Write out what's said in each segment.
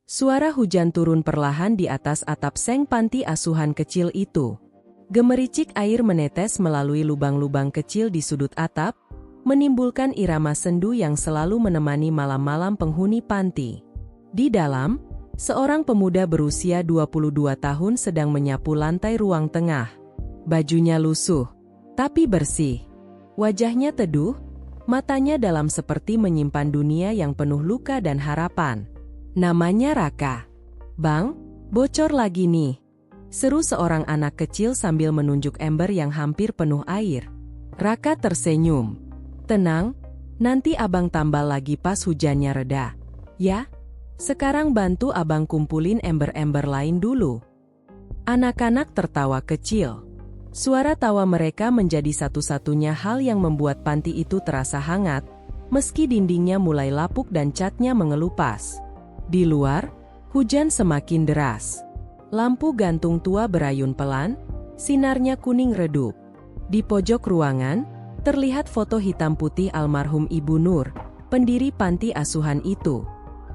Suara hujan turun perlahan di atas atap seng panti asuhan kecil itu. Gemericik air menetes melalui lubang-lubang kecil di sudut atap, menimbulkan irama sendu yang selalu menemani malam-malam penghuni panti. Di dalam, seorang pemuda berusia 22 tahun sedang menyapu lantai ruang tengah. Bajunya lusuh, tapi bersih. Wajahnya teduh, matanya dalam seperti menyimpan dunia yang penuh luka dan harapan. Namanya Raka. "Bang, bocor lagi nih," seru seorang anak kecil sambil menunjuk ember yang hampir penuh air. Raka tersenyum. "Tenang, nanti abang tambal lagi pas hujannya reda. Ya, sekarang bantu abang kumpulin ember-ember lain dulu." Anak-anak tertawa kecil. Suara tawa mereka menjadi satu-satunya hal yang membuat panti itu terasa hangat, meski dindingnya mulai lapuk dan catnya mengelupas. Di luar, hujan semakin deras. Lampu gantung tua berayun pelan, sinarnya kuning redup. Di pojok ruangan, terlihat foto hitam putih almarhum Ibu Nur, pendiri panti asuhan itu.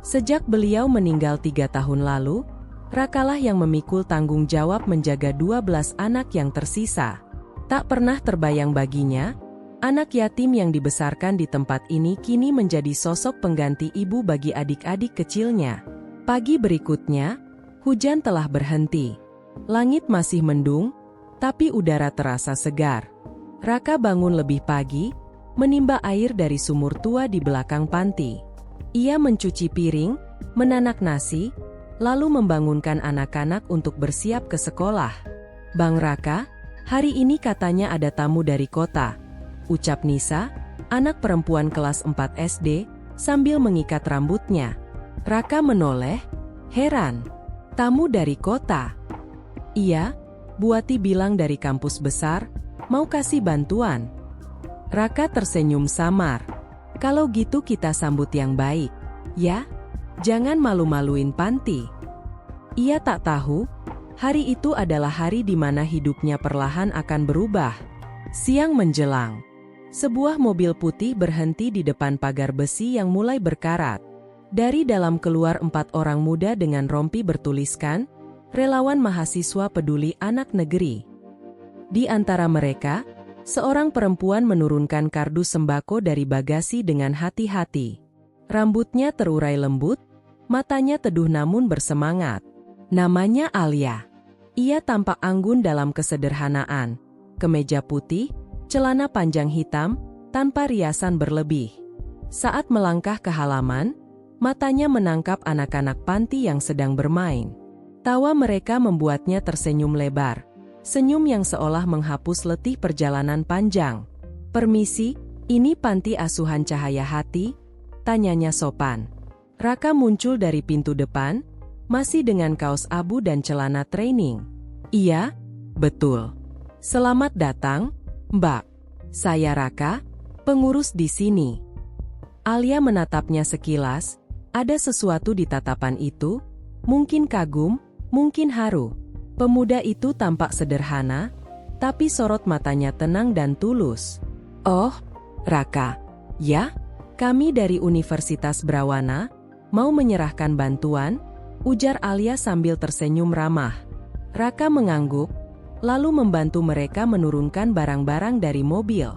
Sejak beliau meninggal 3 tahun lalu, Rakalah yang memikul tanggung jawab menjaga 12 anak yang tersisa. Tak pernah terbayang baginya, anak yatim yang dibesarkan di tempat ini kini menjadi sosok pengganti ibu bagi adik-adik kecilnya. Pagi berikutnya, hujan telah berhenti. Langit masih mendung, tapi udara terasa segar. Raka bangun lebih pagi, menimba air dari sumur tua di belakang panti. Ia mencuci piring, menanak nasi, lalu membangunkan anak-anak untuk bersiap ke sekolah. "Bang Raka, hari ini katanya ada tamu dari kota," ucap Nisa, anak perempuan kelas 4 SD, sambil mengikat rambutnya. Raka menoleh, heran. "Tamu dari kota?" "Iya, Buati bilang dari kampus besar, mau kasih bantuan." Raka tersenyum samar. "Kalau gitu kita sambut yang baik, ya? Jangan malu-maluin panti." Ia tak tahu, hari itu adalah hari di mana hidupnya perlahan akan berubah. Siang menjelang, sebuah mobil putih berhenti di depan pagar besi yang mulai berkarat. Dari dalam keluar 4 orang muda dengan rompi bertuliskan, "Relawan Mahasiswa Peduli Anak Negeri." Di antara mereka, seorang perempuan menurunkan kardus sembako dari bagasi dengan hati-hati. Rambutnya terurai lembut, matanya teduh namun bersemangat. Namanya Alia. Ia tampak anggun dalam kesederhanaan. Kemeja putih, celana panjang hitam, tanpa riasan berlebih. Saat melangkah ke halaman, matanya menangkap anak-anak panti yang sedang bermain. Tawa mereka membuatnya tersenyum lebar. Senyum yang seolah menghapus letih perjalanan panjang. "Permisi, ini panti asuhan Cahaya Hati?" tanyanya sopan. Raka muncul dari pintu depan, masih dengan kaos abu dan celana training. "Iya, betul. Selamat datang, Mbak. Saya Raka, pengurus di sini." Alia menatapnya sekilas, ada sesuatu di tatapan itu, mungkin kagum, mungkin haru. Pemuda itu tampak sederhana, tapi sorot matanya tenang dan tulus. "Oh, Raka, ya? Kami dari Universitas Brawana, mau menyerahkan bantuan," ujar Alia sambil tersenyum ramah. Raka mengangguk, lalu membantu mereka menurunkan barang-barang dari mobil.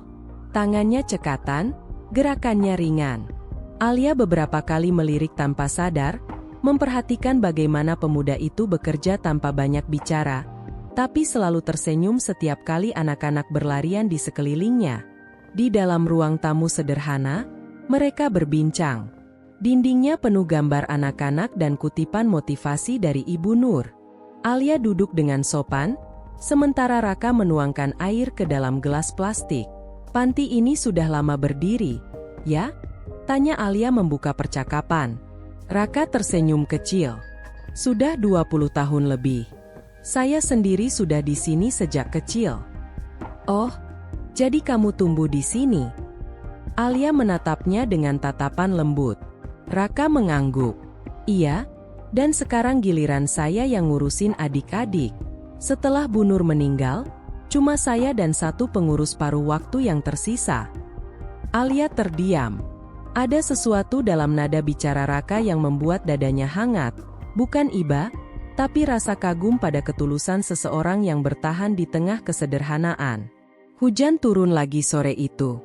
Tangannya cekatan, gerakannya ringan. Alia beberapa kali melirik tanpa sadar, memperhatikan bagaimana pemuda itu bekerja tanpa banyak bicara, tapi selalu tersenyum setiap kali anak-anak berlarian di sekelilingnya. Di dalam ruang tamu sederhana, mereka berbincang. Dindingnya penuh gambar anak-anak dan kutipan motivasi dari Ibu Nur. Alia duduk dengan sopan, sementara Raka menuangkan air ke dalam gelas plastik. "Panti ini sudah lama berdiri, ya?" tanya Alia membuka percakapan. Raka tersenyum kecil. "Sudah 20 tahun lebih. Saya sendiri sudah di sini sejak kecil." "Oh, jadi kamu tumbuh di sini?" Alia menatapnya dengan tatapan lembut. Raka mengangguk. "Iya, dan sekarang giliran saya yang ngurusin adik-adik. Setelah Bu Nur meninggal, cuma saya dan satu pengurus paruh waktu yang tersisa." Alia terdiam. Ada sesuatu dalam nada bicara Raka yang membuat dadanya hangat. Bukan iba, tapi rasa kagum pada ketulusan seseorang yang bertahan di tengah kesederhanaan. Hujan turun lagi sore itu.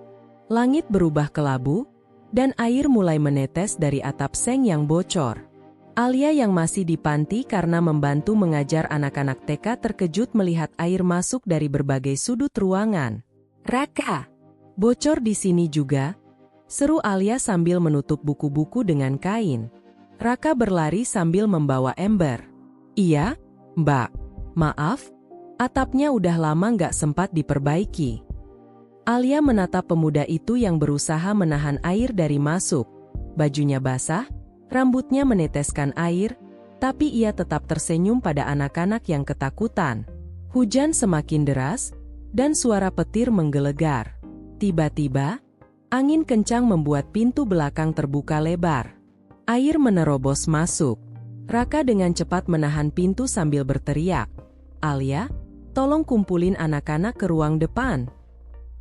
Langit berubah kelabu, dan air mulai menetes dari atap seng yang bocor. Alia yang masih di panti karena membantu mengajar anak-anak TK terkejut melihat air masuk dari berbagai sudut ruangan. "Raka, bocor di sini juga?" seru Alia sambil menutup buku-buku dengan kain. Raka berlari sambil membawa ember. "Iya, Mbak. Maaf, atapnya udah lama nggak sempat diperbaiki." Alia menatap pemuda itu yang berusaha menahan air dari masuk. Bajunya basah, rambutnya meneteskan air, tapi ia tetap tersenyum pada anak-anak yang ketakutan. Hujan semakin deras, dan suara petir menggelegar. Tiba-tiba, angin kencang membuat pintu belakang terbuka lebar. Air menerobos masuk. Raka dengan cepat menahan pintu sambil berteriak, "Alia, tolong kumpulin anak-anak ke ruang depan."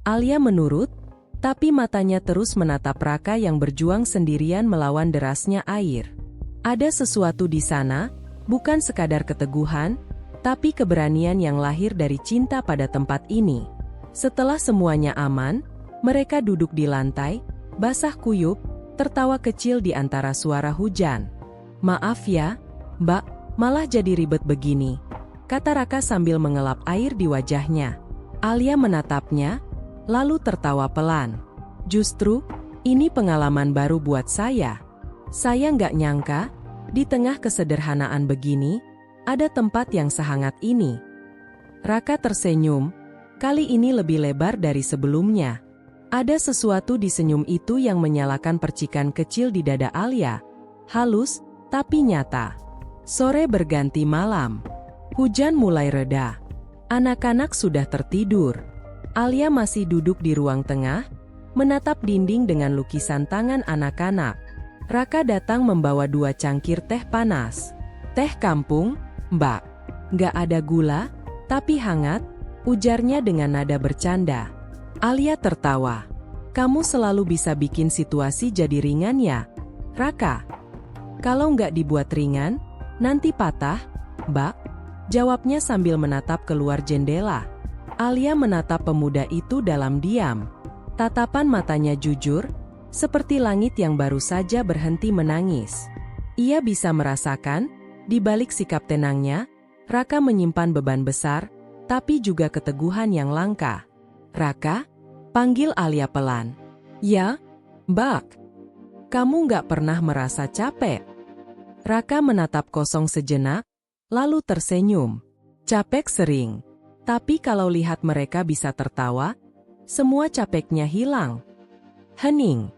Alia menurut, tapi matanya terus menatap Raka yang berjuang sendirian melawan derasnya air. Ada sesuatu di sana, bukan sekadar keteguhan, tapi keberanian yang lahir dari cinta pada tempat ini. Setelah semuanya aman, mereka duduk di lantai, basah kuyup, tertawa kecil di antara suara hujan. "Maaf ya, Mbak, malah jadi ribet begini," kata Raka sambil mengelap air di wajahnya. Alia menatapnya, lalu tertawa pelan. "Justru, ini pengalaman baru buat saya. Saya nggak nyangka, di tengah kesederhanaan begini, ada tempat yang sehangat ini." Raka tersenyum, kali ini lebih lebar dari sebelumnya. Ada sesuatu di senyum itu yang menyalakan percikan kecil di dada Alia. Halus, tapi nyata. Sore berganti malam. Hujan mulai reda. Anak-anak sudah tertidur. Alia masih duduk di ruang tengah, menatap dinding dengan lukisan tangan anak-anak. Raka datang membawa 2 cangkir teh panas. "Teh kampung, Mbak. Nggak ada gula, tapi hangat," ujarnya dengan nada bercanda. Alia tertawa. "Kamu selalu bisa bikin situasi jadi ringan ya, Raka?" "Kalau nggak dibuat ringan, nanti patah, Mbak," jawabnya sambil menatap keluar jendela. Alia menatap pemuda itu dalam diam. Tatapan matanya jujur, seperti langit yang baru saja berhenti menangis. Ia bisa merasakan, di balik sikap tenangnya, Raka menyimpan beban besar, tapi juga keteguhan yang langka. "Raka?" panggil Alia pelan. "Ya, Mbak. Kamu nggak pernah merasa capek?" Raka menatap kosong sejenak, lalu tersenyum. "Capek sering. Tapi kalau lihat mereka bisa tertawa, semua capeknya hilang." Hening.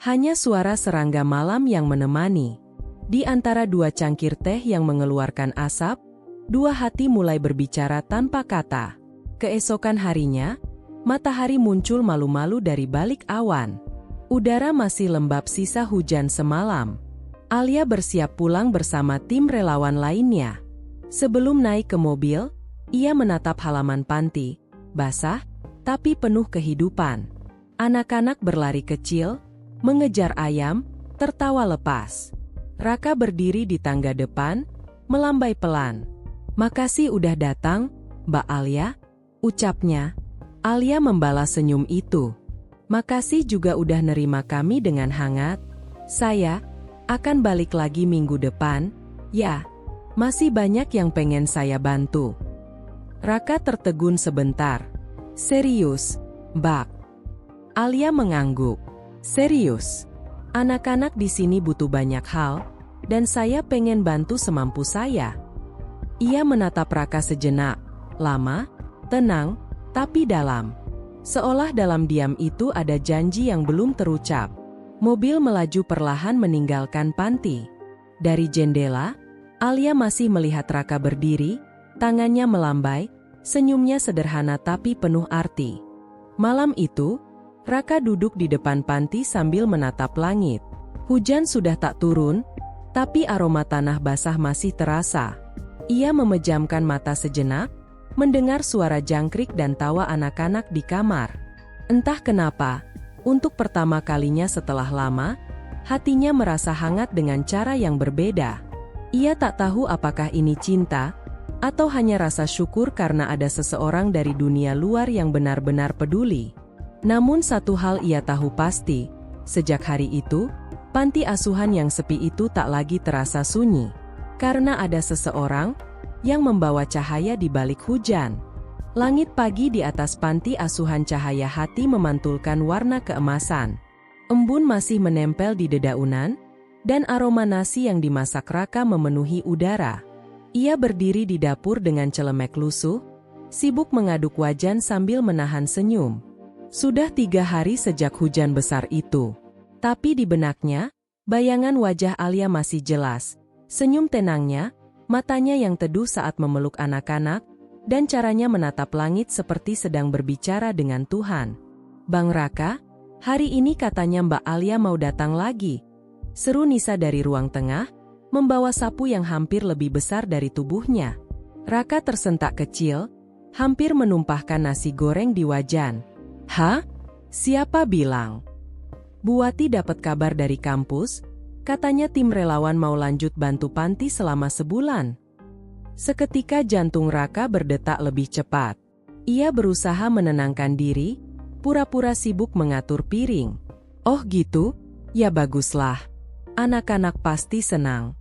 Hanya suara serangga malam yang menemani. Di antara 2 cangkir teh yang mengeluarkan asap, 2 hati mulai berbicara tanpa kata. Keesokan harinya, matahari muncul malu-malu dari balik awan. Udara masih lembab sisa hujan semalam. Alia bersiap pulang bersama tim relawan lainnya. Sebelum naik ke mobil, ia menatap halaman panti, basah, tapi penuh kehidupan. Anak-anak berlari kecil, mengejar ayam, tertawa lepas. Raka berdiri di tangga depan, melambai pelan. "Makasih udah datang, Mbak Alia," ucapnya. Alia membalas senyum itu. "Makasih juga udah nerima kami dengan hangat. Saya akan balik lagi minggu depan, ya. Masih banyak yang pengen saya bantu." Raka tertegun sebentar. "Serius, Mbak?" Alia mengangguk. "Serius. Anak-anak di sini butuh banyak hal, dan saya pengen bantu semampu saya." Ia menatap Raka sejenak, lama, tenang, tapi dalam. Seolah dalam diam itu ada janji yang belum terucap. Mobil melaju perlahan meninggalkan panti. Dari jendela, Alia masih melihat Raka berdiri, tangannya melambai, senyumnya sederhana tapi penuh arti. Malam itu, Raka duduk di depan panti sambil menatap langit. Hujan sudah tak turun, tapi aroma tanah basah masih terasa. Ia memejamkan mata sejenak, mendengar suara jangkrik dan tawa anak-anak di kamar. Entah kenapa, untuk pertama kalinya setelah lama, hatinya merasa hangat dengan cara yang berbeda. Ia tak tahu apakah ini cinta, atau hanya rasa syukur karena ada seseorang dari dunia luar yang benar-benar peduli. Namun satu hal ia tahu pasti, sejak hari itu, panti asuhan yang sepi itu tak lagi terasa sunyi. Karena ada seseorang yang membawa cahaya di balik hujan. Langit pagi di atas panti asuhan, cahaya hati memantulkan warna keemasan. Embun masih menempel di dedaunan, dan aroma nasi yang dimasak Raka memenuhi udara. Ia berdiri di dapur dengan celemek lusuh, sibuk mengaduk wajan sambil menahan senyum. Sudah 3 hari sejak hujan besar itu. Tapi di benaknya, bayangan wajah Alia masih jelas. Senyum tenangnya, matanya yang teduh saat memeluk anak-anak, dan caranya menatap langit seperti sedang berbicara dengan Tuhan. "Bang Raka, hari ini katanya Mbak Alia mau datang lagi," seru Nisa dari ruang tengah, membawa sapu yang hampir lebih besar dari tubuhnya. Raka tersentak kecil, hampir menumpahkan nasi goreng di wajan. "Hah? Siapa bilang?" "Bu Wati dapat kabar dari kampus, katanya tim relawan mau lanjut bantu panti selama sebulan." Seketika jantung Raka berdetak lebih cepat. Ia berusaha menenangkan diri, pura-pura sibuk mengatur piring. "Oh gitu? Ya baguslah. Anak-anak pasti senang."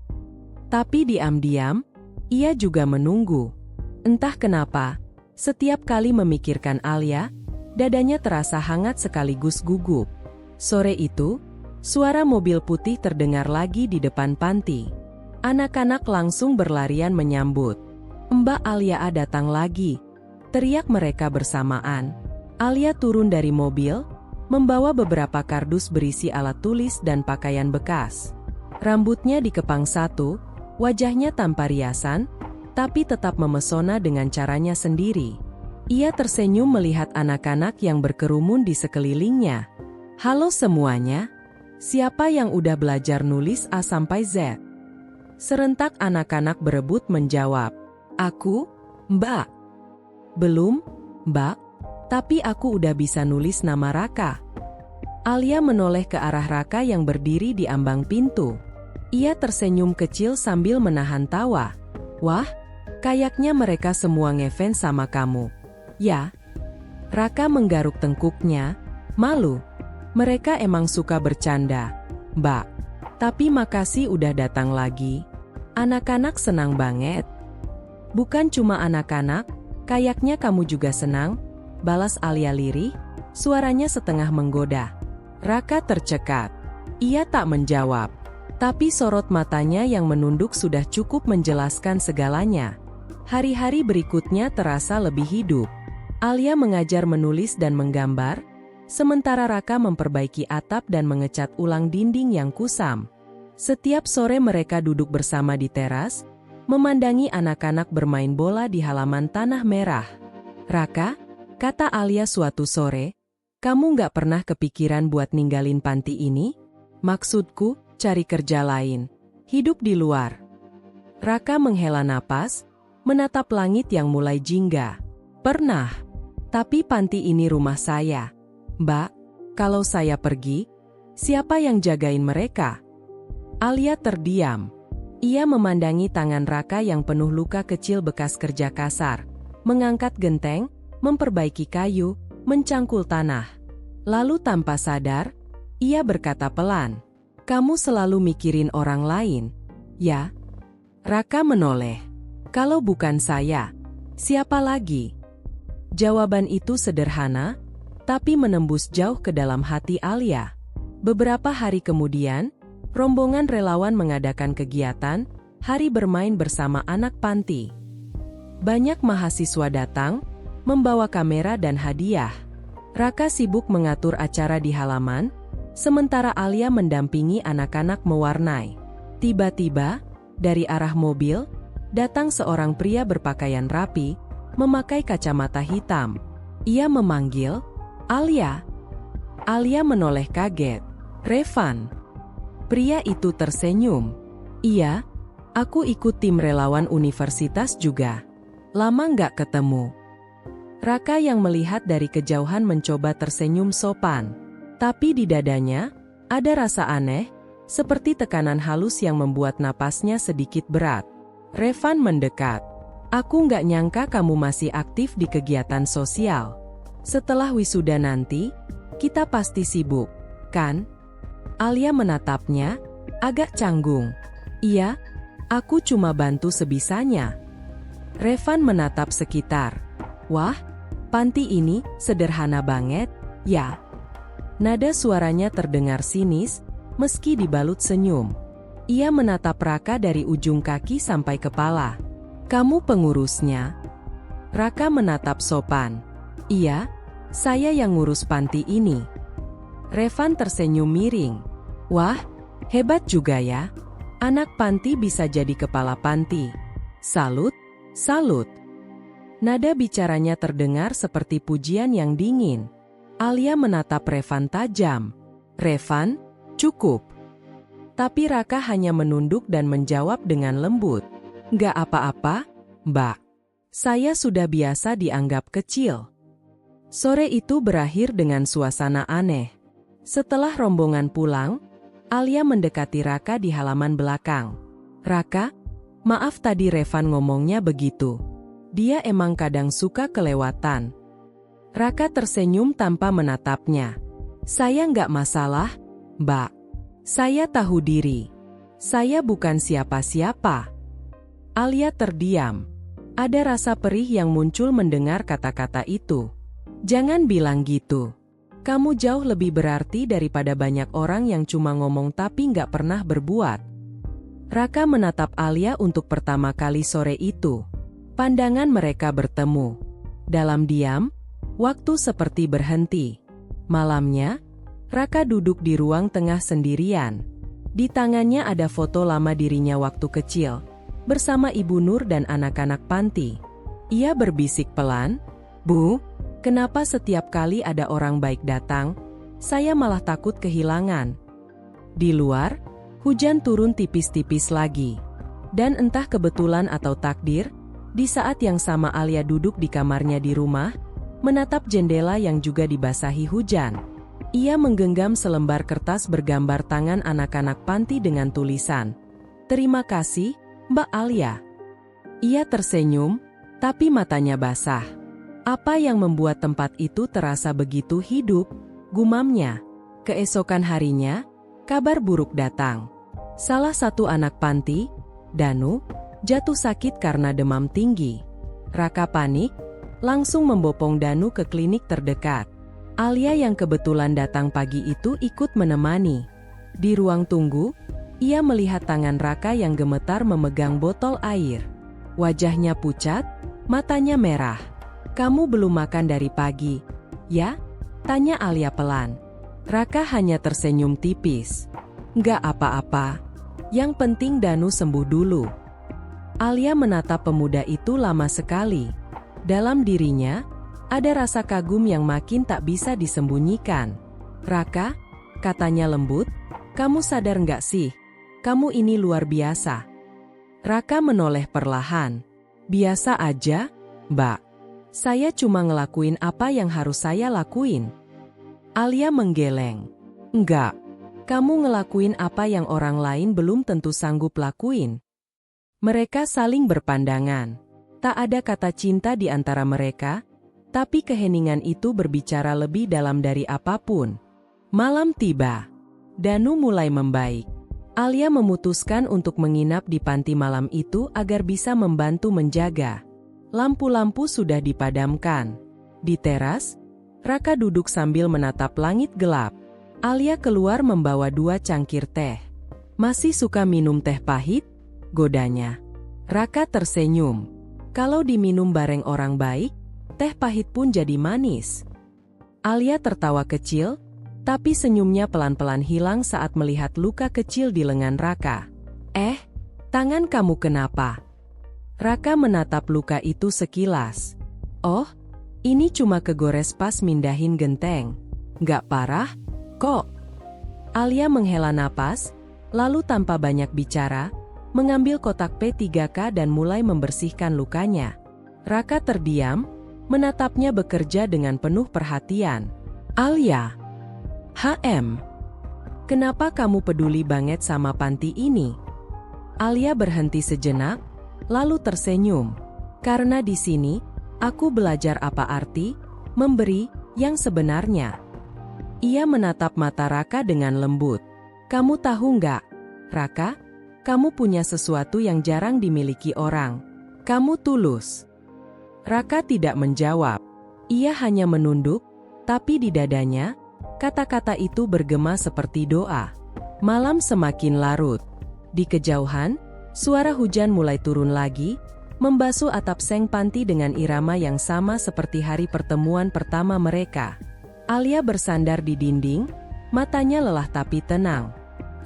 Tapi diam-diam, ia juga menunggu. Entah kenapa, setiap kali memikirkan Alia, dadanya terasa hangat sekaligus gugup. Sore itu, suara mobil putih terdengar lagi di depan panti. Anak-anak langsung berlarian menyambut. "Mbak Alia datang lagi," teriak mereka bersamaan. Alia turun dari mobil, membawa beberapa kardus berisi alat tulis dan pakaian bekas. Rambutnya dikepang satu, wajahnya tanpa riasan, tapi tetap memesona dengan caranya sendiri. Ia tersenyum melihat anak-anak yang berkerumun di sekelilingnya. "Halo semuanya, siapa yang udah belajar nulis A sampai Z?" Serentak anak-anak berebut menjawab. "Aku, Mbak." "Belum, Mbak, tapi aku udah bisa nulis nama Raka." Alia menoleh ke arah Raka yang berdiri di ambang pintu. Ia tersenyum kecil sambil menahan tawa. "Wah, kayaknya mereka semua ngefans sama kamu." "Ya." Raka menggaruk tengkuknya, malu. "Mereka emang suka bercanda, Mbak. Tapi makasih udah datang lagi. Anak-anak senang banget." "Bukan cuma anak-anak, kayaknya kamu juga senang," balas Alia lirih, suaranya setengah menggoda. Raka tercekat. Ia tak menjawab, tapi sorot matanya yang menunduk sudah cukup menjelaskan segalanya. Hari-hari berikutnya terasa lebih hidup. Alia mengajar menulis dan menggambar, sementara Raka memperbaiki atap dan mengecat ulang dinding yang kusam. Setiap sore mereka duduk bersama di teras, memandangi anak-anak bermain bola di halaman tanah merah. "Raka," kata Alia suatu sore, "kamu nggak pernah kepikiran buat ninggalin panti ini?" "Maksudku, cari kerja lain, hidup di luar." Raka menghela napas, menatap langit yang mulai jingga. "Pernah. Tapi panti ini rumah saya, Mbak. Kalau saya pergi, siapa yang jagain mereka?" Alia terdiam. Ia memandangi tangan Raka yang penuh luka kecil bekas kerja kasar, mengangkat genteng, memperbaiki kayu, mencangkul tanah. Lalu tanpa sadar, ia berkata pelan, "Kamu selalu mikirin orang lain, ya?" Raka menoleh. "Kalau bukan saya, siapa lagi?" Jawaban itu sederhana, tapi menembus jauh ke dalam hati Alia. Beberapa hari kemudian, rombongan relawan mengadakan kegiatan, hari bermain bersama anak panti. Banyak mahasiswa datang, membawa kamera dan hadiah. Raka sibuk mengatur acara di halaman, sementara Alia mendampingi anak-anak mewarnai. Tiba-tiba, dari arah mobil, datang seorang pria berpakaian rapi, memakai kacamata hitam. Ia memanggil, "Alia." Alia menoleh kaget. "Revan." Pria itu tersenyum. "Iya, aku ikut tim relawan universitas juga. Lama nggak ketemu." Raka yang melihat dari kejauhan mencoba tersenyum sopan. Tapi di dadanya, ada rasa aneh, seperti tekanan halus yang membuat napasnya sedikit berat. Revan mendekat. Aku nggak nyangka kamu masih aktif di kegiatan sosial. Setelah wisuda nanti, kita pasti sibuk, kan? Alia menatapnya, agak canggung. Iya, aku cuma bantu sebisanya. Revan menatap sekitar. Wah, panti ini sederhana banget, ya. Nada suaranya terdengar sinis, meski dibalut senyum. Ia menatap Raka dari ujung kaki sampai kepala. Kamu pengurusnya? Raka menatap sopan. Iya, saya yang ngurus panti ini. Revan tersenyum miring. Wah, hebat juga ya. Anak panti bisa jadi kepala panti. Salut, salut. Nada bicaranya terdengar seperti pujian yang dingin. Alia menatap Revan tajam. Revan, cukup. Tapi Raka hanya menunduk dan menjawab dengan lembut. Nggak apa-apa, Mbak. Saya sudah biasa dianggap kecil. Sore itu berakhir dengan suasana aneh. Setelah rombongan pulang, Alia mendekati Raka di halaman belakang. Raka, maaf tadi Revan ngomongnya begitu. Dia emang kadang suka kelewatan. Raka tersenyum tanpa menatapnya. Saya nggak masalah, Mbak. Saya tahu diri. Saya bukan siapa-siapa. Alia terdiam. Ada rasa perih yang muncul mendengar kata-kata itu. Jangan bilang gitu. Kamu jauh lebih berarti daripada banyak orang yang cuma ngomong tapi nggak pernah berbuat. Raka menatap Alia untuk pertama kali sore itu. Pandangan mereka bertemu. Dalam diam, waktu seperti berhenti. Malamnya, Raka duduk di ruang tengah sendirian. Di tangannya ada foto lama dirinya waktu kecil, bersama Ibu Nur dan anak-anak panti. Ia berbisik pelan, Bu, kenapa setiap kali ada orang baik datang, saya malah takut kehilangan. Di luar, hujan turun tipis-tipis lagi. Dan entah kebetulan atau takdir, di saat yang sama Alia duduk di kamarnya di rumah, menatap jendela yang juga dibasahi hujan. Ia menggenggam selembar kertas bergambar tangan anak-anak panti dengan tulisan, "Terima kasih, Mbak Alia." Ia tersenyum, tapi matanya basah. Apa yang membuat tempat itu terasa begitu hidup? Gumamnya. Keesokan harinya, kabar buruk datang. Salah satu anak panti, Danu, jatuh sakit karena demam tinggi. Raka panik, langsung membopong Danu ke klinik terdekat. Alia yang kebetulan datang pagi itu ikut menemani. Di ruang tunggu, ia melihat tangan Raka yang gemetar memegang botol air. Wajahnya pucat, matanya merah. Kamu belum makan dari pagi, ya? Tanya Alia pelan. Raka hanya tersenyum tipis. Nggak apa-apa. Yang penting Danu sembuh dulu. Alia menatap pemuda itu lama sekali. Dalam dirinya, ada rasa kagum yang makin tak bisa disembunyikan. Raka, katanya lembut, kamu sadar nggak sih? Kamu ini luar biasa. Raka menoleh perlahan. Biasa aja, Mbak. Saya cuma ngelakuin apa yang harus saya lakuin. Alia menggeleng. Enggak. Kamu ngelakuin apa yang orang lain belum tentu sanggup lakuin. Mereka saling berpandangan. Tak ada kata cinta di antara mereka, tapi keheningan itu berbicara lebih dalam dari apapun. Malam tiba. Danu mulai membaik. Alia memutuskan untuk menginap di panti malam itu agar bisa membantu menjaga. Lampu-lampu sudah dipadamkan. Di teras, Raka duduk sambil menatap langit gelap. Alia keluar membawa 2 cangkir teh. Masih suka minum teh pahit? Godanya. Raka tersenyum. Kalau diminum bareng orang baik, teh pahit pun jadi manis. Alia tertawa kecil, tapi senyumnya pelan-pelan hilang saat melihat luka kecil di lengan Raka. Tangan kamu kenapa? Raka menatap luka itu sekilas. Oh, ini cuma kegores pas mindahin genteng. Nggak parah, kok. Alia menghela napas, lalu tanpa banyak bicara, mengambil kotak P3K dan mulai membersihkan lukanya. Raka terdiam, menatapnya bekerja dengan penuh perhatian. Alia. HM. Kenapa kamu peduli banget sama panti ini? Alia berhenti sejenak, lalu tersenyum. Karena di sini, aku belajar apa arti memberi yang sebenarnya. Ia menatap mata Raka dengan lembut. Kamu tahu nggak, Raka? Kamu punya sesuatu yang jarang dimiliki orang. Kamu tulus. Raka tidak menjawab. Ia hanya menunduk, tapi di dadanya, kata-kata itu bergema seperti doa. Malam semakin larut. Di kejauhan, suara hujan mulai turun lagi, membasuh atap seng panti dengan irama yang sama seperti hari pertemuan pertama mereka. Alia bersandar di dinding, matanya lelah tapi tenang.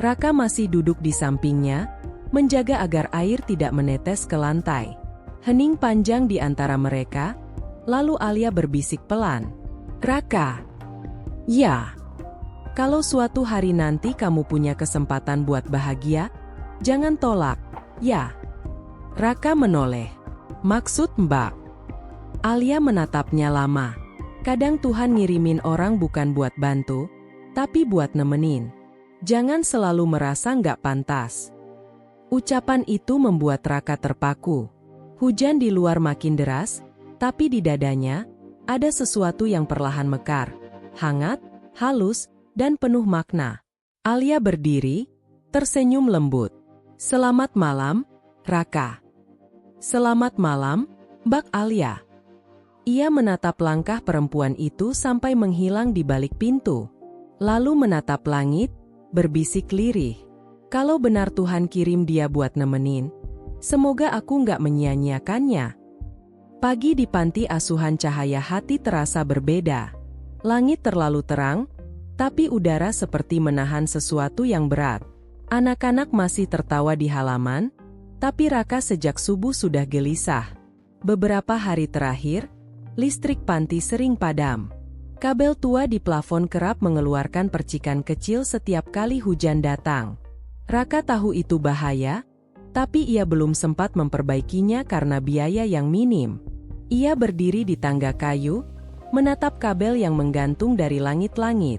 Raka masih duduk di sampingnya, menjaga agar air tidak menetes ke lantai. Hening panjang di antara mereka, lalu Alia berbisik pelan. Raka. Ya. Kalau suatu hari nanti kamu punya kesempatan buat bahagia, jangan tolak, ya. Raka menoleh. Maksud Mbak? Alia menatapnya lama. Kadang Tuhan ngirimin orang bukan buat bantu, tapi buat nemenin. Jangan selalu merasa nggak pantas. Ucapan itu membuat Raka terpaku. Hujan di luar makin deras, tapi di dadanya, ada sesuatu yang perlahan mekar. Hangat, halus, dan penuh makna. Alia berdiri, tersenyum lembut. Selamat malam, Raka. Selamat malam, Mbak Alia. Ia menatap langkah perempuan itu sampai menghilang di balik pintu. Lalu menatap langit, berbisik lirih. Kalau benar Tuhan kirim dia buat nemenin, semoga aku nggak menyia-nyiakannya. Pagi di panti asuhan cahaya hati terasa berbeda. Langit terlalu terang, tapi udara seperti menahan sesuatu yang berat. Anak-anak masih tertawa di halaman, tapi Raka sejak subuh sudah gelisah. Beberapa hari terakhir, listrik panti sering padam. Kabel tua di plafon kerap mengeluarkan percikan kecil setiap kali hujan datang. Raka tahu itu bahaya, tapi ia belum sempat memperbaikinya karena biaya yang minim. Ia berdiri di tangga kayu, menatap kabel yang menggantung dari langit-langit.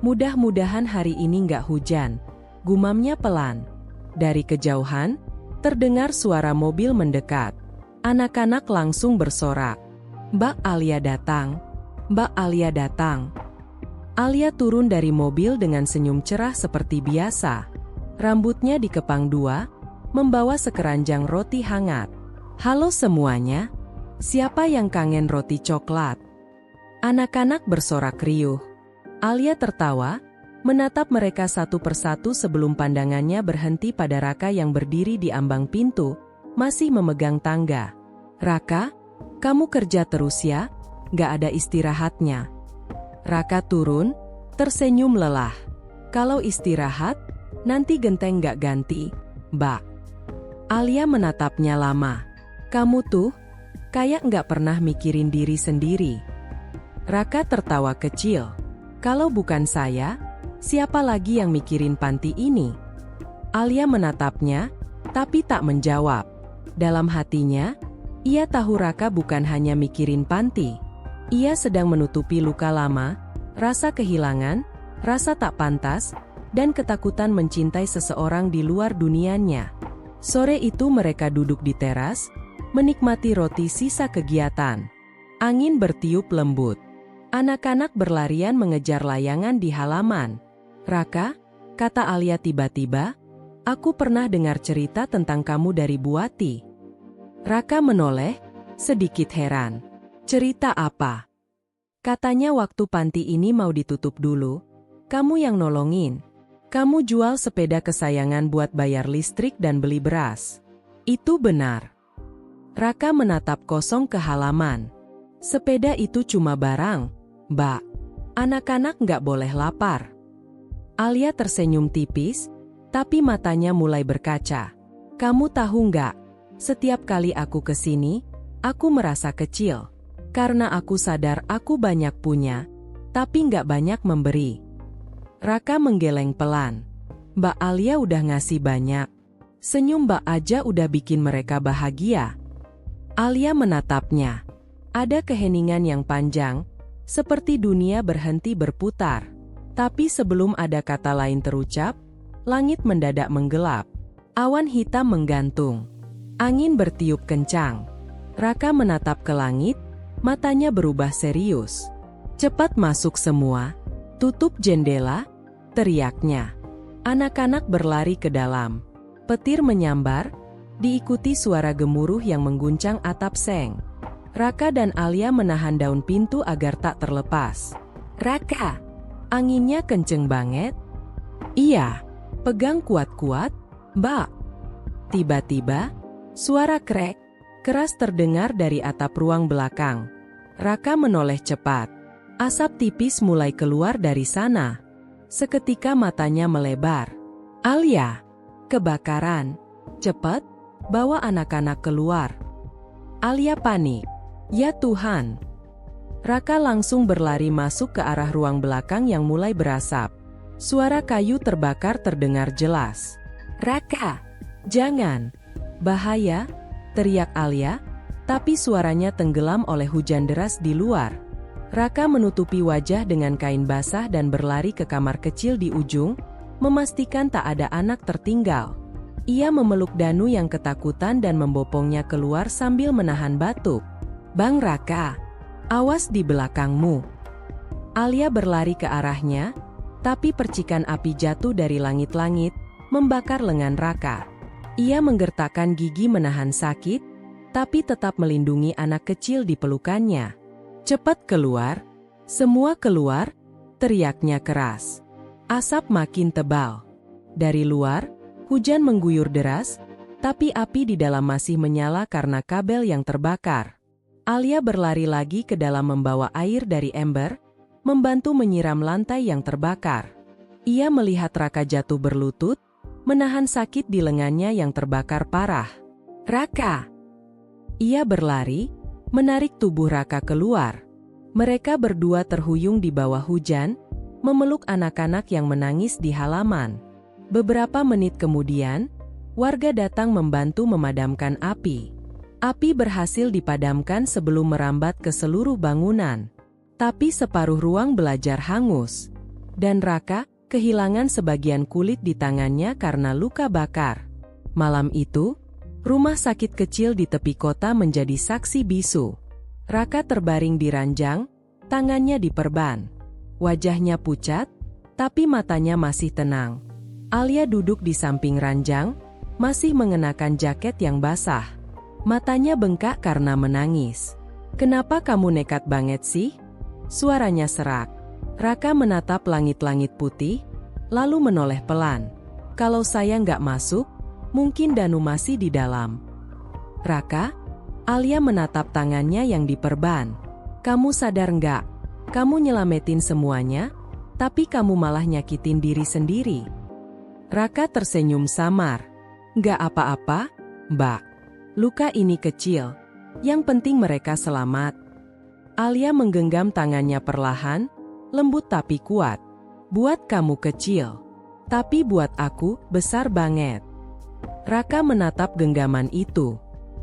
Mudah-mudahan hari ini nggak hujan, gumamnya pelan. Dari kejauhan, terdengar suara mobil mendekat. Anak-anak langsung bersorak. Mbak Alia datang. Mbak Alia datang. Alia turun dari mobil dengan senyum cerah seperti biasa. Rambutnya dikepang dua, membawa sekeranjang roti hangat. Halo semuanya. Siapa yang kangen roti coklat? Anak-anak bersorak riuh. Alia tertawa, menatap mereka satu persatu sebelum pandangannya berhenti pada Raka yang berdiri di ambang pintu, masih memegang tangga. Raka, kamu kerja terus ya? Gak ada istirahatnya. Raka turun, tersenyum lelah. Kalau istirahat, nanti genteng gak ganti, Mbak. Alia menatapnya lama. Kamu tuh, kayak gak pernah mikirin diri sendiri. Raka tertawa kecil. Kalau bukan saya, siapa lagi yang mikirin panti ini? Alia menatapnya, tapi tak menjawab. Dalam hatinya, ia tahu Raka bukan hanya mikirin panti. Ia sedang menutupi luka lama, rasa kehilangan, rasa tak pantas, dan ketakutan mencintai seseorang di luar dunianya. Sore itu mereka duduk di teras, menikmati roti sisa kegiatan. Angin bertiup lembut. Anak-anak berlarian mengejar layangan di halaman. Raka, kata Alia tiba-tiba, aku pernah dengar cerita tentang kamu dari Buati. Raka menoleh, sedikit heran. Cerita apa? Katanya waktu panti ini mau ditutup dulu, kamu yang nolongin. Kamu jual sepeda kesayangan buat bayar listrik dan beli beras. Itu benar. Raka menatap kosong ke halaman. Sepeda itu cuma barang, Mbak. Anak-anak nggak boleh lapar. Alia tersenyum tipis, tapi matanya mulai berkaca. Kamu tahu nggak, setiap kali aku kesini, aku merasa kecil. Karena aku sadar aku banyak punya, tapi nggak banyak memberi. Raka menggeleng pelan. Mbak Alia udah ngasih banyak. Senyum Mbak aja udah bikin mereka bahagia. Alia menatapnya. Ada keheningan yang panjang, seperti dunia berhenti berputar. Tapi sebelum ada kata lain terucap, langit mendadak menggelap. Awan hitam menggantung. Angin bertiup kencang. Raka menatap ke langit, matanya berubah serius. "Cepat masuk semua. Tutup jendela," teriaknya. Anak-anak berlari ke dalam. Petir menyambar, diikuti suara gemuruh yang mengguncang atap seng. Raka dan Alia menahan daun pintu agar tak terlepas. "Raka, anginnya kenceng banget." "Iya, pegang kuat-kuat, Mbak." Tiba-tiba, suara krek keras terdengar dari atap ruang belakang. Raka menoleh cepat. Asap tipis mulai keluar dari sana. Seketika matanya melebar. "Alia, kebakaran. Cepat, bawa anak-anak keluar." Alia panik. "Ya Tuhan." Raka langsung berlari masuk ke arah ruang belakang yang mulai berasap. Suara kayu terbakar terdengar jelas. "Raka, jangan. Bahaya," teriak Alia, tapi suaranya tenggelam oleh hujan deras di luar. Raka menutupi wajah dengan kain basah dan berlari ke kamar kecil di ujung, memastikan tak ada anak tertinggal. Ia memeluk Danu yang ketakutan dan membopongnya keluar sambil menahan batuk. "Bang Raka, awas di belakangmu." Alia berlari ke arahnya, tapi percikan api jatuh dari langit-langit, membakar lengan Raka. Ia menggertakkan gigi menahan sakit, tapi tetap melindungi anak kecil di pelukannya. "Cepat keluar, semua keluar," teriaknya keras. Asap makin tebal. Dari luar, hujan mengguyur deras, tapi api di dalam masih menyala karena kabel yang terbakar. Alia berlari lagi ke dalam membawa air dari ember, membantu menyiram lantai yang terbakar. Ia melihat Raka jatuh berlutut, menahan sakit di lengannya yang terbakar parah. "Raka!" Ia berlari, menarik tubuh Raka keluar. Mereka berdua terhuyung di bawah hujan, memeluk anak-anak yang menangis di halaman. Beberapa menit kemudian, warga datang membantu memadamkan api. Api berhasil dipadamkan sebelum merambat ke seluruh bangunan. Tapi separuh ruang belajar hangus. Dan Raka kehilangan sebagian kulit di tangannya karena luka bakar. Malam itu, rumah sakit kecil di tepi kota menjadi saksi bisu. Raka terbaring di ranjang, tangannya diperban. Wajahnya pucat, tapi matanya masih tenang. Alia duduk di samping ranjang, masih mengenakan jaket yang basah. Matanya bengkak karena menangis. "Kenapa kamu nekat banget sih?" Suaranya serak. Raka menatap langit-langit putih, lalu menoleh pelan. "Kalau saya nggak masuk, mungkin Danu masih di dalam." "Raka?" Alia menatap tangannya yang diperban. "Kamu sadar nggak? Kamu nyelamatin semuanya, tapi kamu malah nyakitin diri sendiri." Raka tersenyum samar. "Nggak apa-apa, Mbak. Luka ini kecil. Yang penting mereka selamat." Alia menggenggam tangannya perlahan, lembut tapi kuat. "Buat kamu kecil. Tapi buat aku, besar banget." Raka menatap genggaman itu.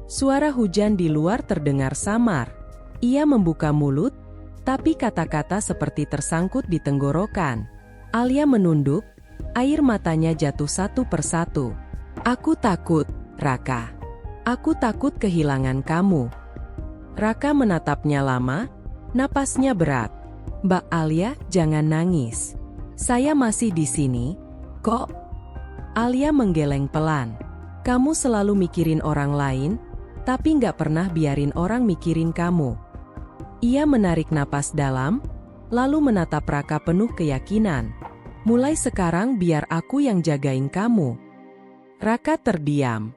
Suara hujan di luar terdengar samar. Ia membuka mulut, tapi kata-kata seperti tersangkut di tenggorokan. Alia menunduk, air matanya jatuh satu persatu. "Aku takut, Raka. Aku takut kehilangan kamu." Raka menatapnya lama, napasnya berat. "Mbak Alia, jangan nangis. Saya masih di sini, kok." Alia menggeleng pelan. "Kamu selalu mikirin orang lain, tapi nggak pernah biarin orang mikirin kamu." Ia menarik napas dalam, lalu menatap Raka penuh keyakinan. "Mulai sekarang biar aku yang jagain kamu." Raka terdiam.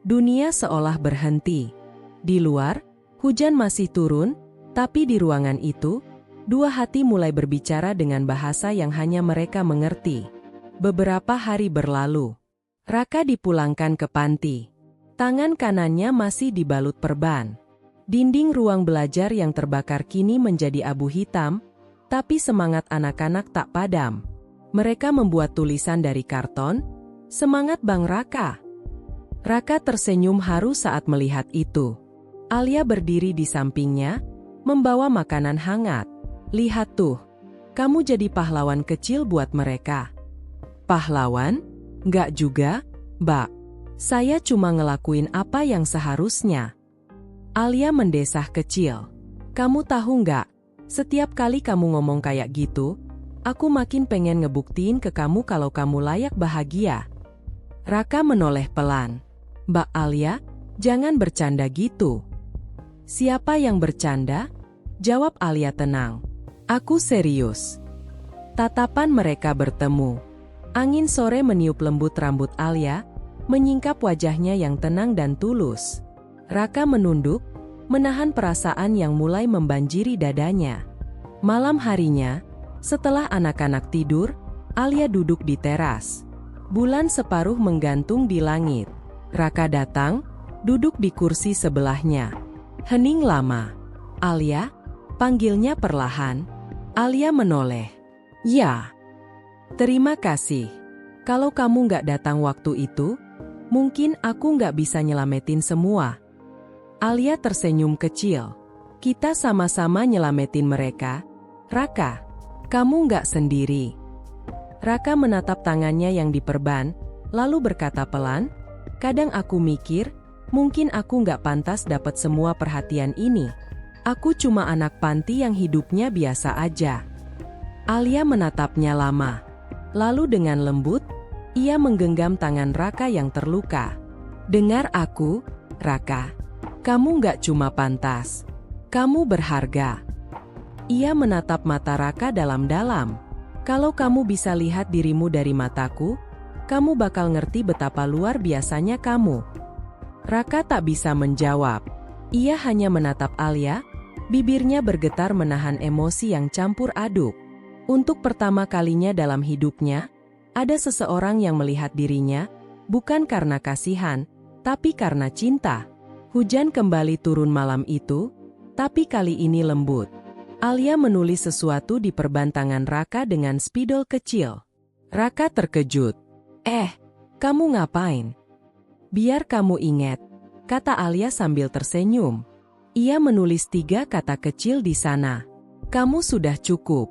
Dunia seolah berhenti. Di luar, hujan masih turun, tapi di ruangan itu, dua hati mulai berbicara dengan bahasa yang hanya mereka mengerti. Beberapa hari berlalu. Raka dipulangkan ke panti. Tangan kanannya masih dibalut perban. Dinding ruang belajar yang terbakar kini menjadi abu hitam, tapi semangat anak-anak tak padam. Mereka membuat tulisan dari karton, "Semangat Bang Raka." Raka tersenyum haru saat melihat itu. Alia berdiri di sampingnya, membawa makanan hangat. "Lihat tuh, Kamu jadi pahlawan kecil buat mereka. Pahlawan? Nggak juga, Mbak. Saya cuma ngelakuin apa yang seharusnya. Alia mendesah kecil. Kamu tahu nggak, setiap kali kamu ngomong kayak gitu, aku makin pengen ngebuktiin ke kamu kalau kamu layak bahagia. Raka menoleh pelan. Mbak Alia, jangan bercanda gitu. Siapa yang bercanda? Jawab Alia tenang. Aku serius. Tatapan mereka bertemu. Angin sore meniup lembut rambut Alia, menyingkap wajahnya yang tenang dan tulus. Raka menunduk, menahan perasaan yang mulai membanjiri dadanya. Malam harinya, setelah anak-anak tidur, Alia duduk di teras. Bulan separuh menggantung di langit. Raka datang, duduk di kursi sebelahnya. Hening lama. Alia, panggilnya perlahan. Alia menoleh. Ya. Terima kasih. Kalau kamu nggak datang waktu itu, mungkin aku nggak bisa nyelamatin semua. Alia tersenyum kecil. Kita sama-sama nyelamatin mereka. Raka, kamu nggak sendiri. Raka menatap tangannya yang diperban, lalu berkata pelan, kadang aku mikir, mungkin aku nggak pantas dapat semua perhatian ini. Aku cuma anak panti yang hidupnya biasa aja. Alia menatapnya lama. Lalu dengan lembut, ia menggenggam tangan Raka yang terluka. Dengar aku, Raka. Kamu nggak cuma pantas. Kamu berharga. Ia menatap mata Raka dalam-dalam. Kalau kamu bisa lihat dirimu dari mataku, kamu bakal ngerti betapa luar biasanya kamu. Raka tak bisa menjawab. Ia hanya menatap Alia. Bibirnya bergetar menahan emosi yang campur aduk. Untuk pertama kalinya dalam hidupnya, ada seseorang yang melihat dirinya, bukan karena kasihan, tapi karena cinta. Hujan kembali turun malam itu, tapi kali ini lembut. Alia menulis sesuatu di perban tangan Raka dengan spidol kecil. Raka terkejut. Kamu ngapain? Biar kamu ingat, kata Alia sambil tersenyum. Ia menulis 3 kata kecil di sana. Kamu sudah cukup.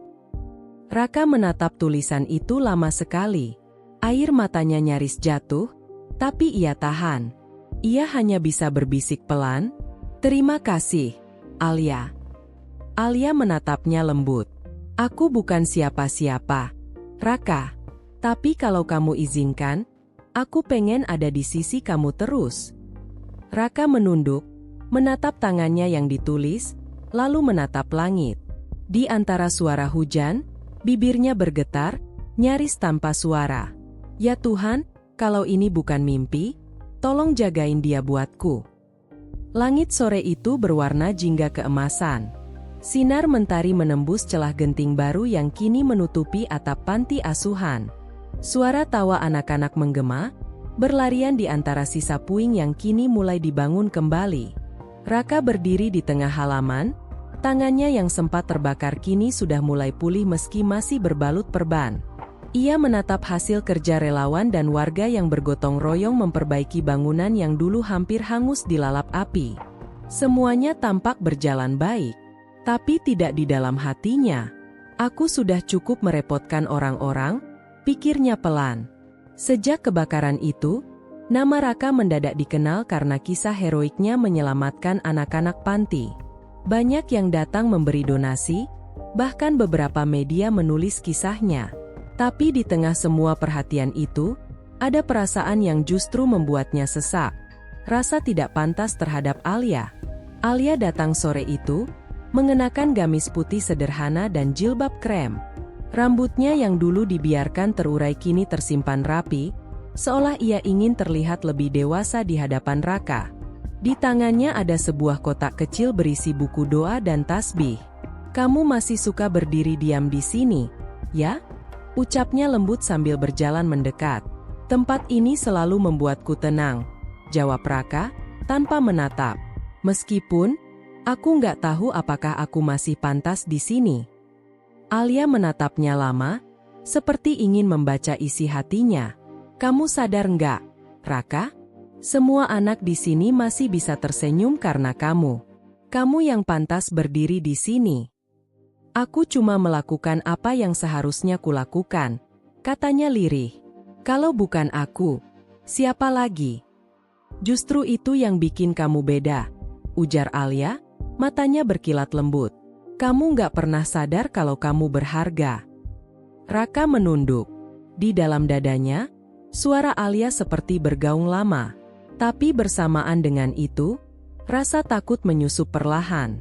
Raka menatap tulisan itu lama sekali. Air matanya nyaris jatuh, tapi ia tahan. Ia hanya bisa berbisik pelan, "Terima kasih, Alia." Alia menatapnya lembut. Aku bukan siapa-siapa, Raka. Tapi kalau kamu izinkan, aku pengen ada di sisi kamu terus. Raka menunduk, menatap tangannya yang ditulis, lalu menatap langit. Di antara suara hujan, bibirnya bergetar, nyaris tanpa suara. Ya Tuhan, kalau ini bukan mimpi, tolong jagain dia buatku. Langit sore itu berwarna jingga keemasan. Sinar mentari menembus celah genting baru yang kini menutupi atap panti asuhan. Suara tawa anak-anak menggema, berlarian di antara sisa puing yang kini mulai dibangun kembali. Raka berdiri di tengah halaman, tangannya yang sempat terbakar kini sudah mulai pulih meski masih berbalut perban. Ia menatap hasil kerja relawan dan warga yang bergotong royong memperbaiki bangunan yang dulu hampir hangus dilalap api. Semuanya tampak berjalan baik, tapi tidak di dalam hatinya. Aku sudah cukup merepotkan orang-orang, pikirnya pelan. Sejak kebakaran itu, nama Raka mendadak dikenal karena kisah heroiknya menyelamatkan anak-anak panti. Banyak yang datang memberi donasi, bahkan beberapa media menulis kisahnya. Tapi di tengah semua perhatian itu, ada perasaan yang justru membuatnya sesak. Rasa tidak pantas terhadap Alia. Alia datang sore itu, mengenakan gamis putih sederhana dan jilbab krem. Rambutnya yang dulu dibiarkan terurai kini tersimpan rapi, seolah ia ingin terlihat lebih dewasa di hadapan Raka. Di tangannya ada sebuah kotak kecil berisi buku doa dan tasbih. Kamu masih suka berdiri diam di sini, ya? Ucapnya lembut sambil berjalan mendekat. Tempat ini selalu membuatku tenang, jawab Raka, tanpa menatap. Meskipun, aku nggak tahu apakah aku masih pantas di sini. Alia menatapnya lama, seperti ingin membaca isi hatinya. Kamu sadar nggak, Raka? Semua anak di sini masih bisa tersenyum karena kamu. Kamu yang pantas berdiri di sini. Aku cuma melakukan apa yang seharusnya kulakukan, katanya lirih. Kalau bukan aku, siapa lagi? Justru itu yang bikin kamu beda, ujar Alia, matanya berkilat lembut. Kamu nggak pernah sadar kalau kamu berharga. Raka menunduk. Di dalam dadanya, suara Alia seperti bergaung lama. Tapi bersamaan dengan itu, rasa takut menyusup perlahan.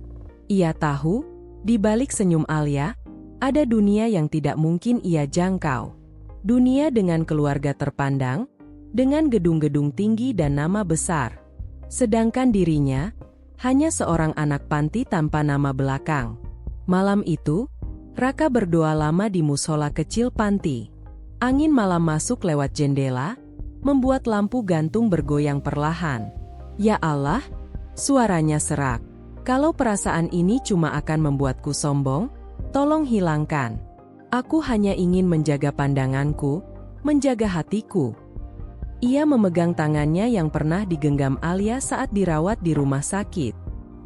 Ia tahu, di balik senyum Alia, ada dunia yang tidak mungkin ia jangkau. Dunia dengan keluarga terpandang, dengan gedung-gedung tinggi dan nama besar. Sedangkan dirinya, hanya seorang anak panti tanpa nama belakang. Malam itu, Raka berdoa lama di musola kecil panti. Angin malam masuk lewat jendela, membuat lampu gantung bergoyang perlahan. Ya Allah, suaranya serak. Kalau perasaan ini cuma akan membuatku sombong, tolong hilangkan. Aku hanya ingin menjaga pandanganku, menjaga hatiku. Ia memegang tangannya yang pernah digenggam Alia saat dirawat di rumah sakit.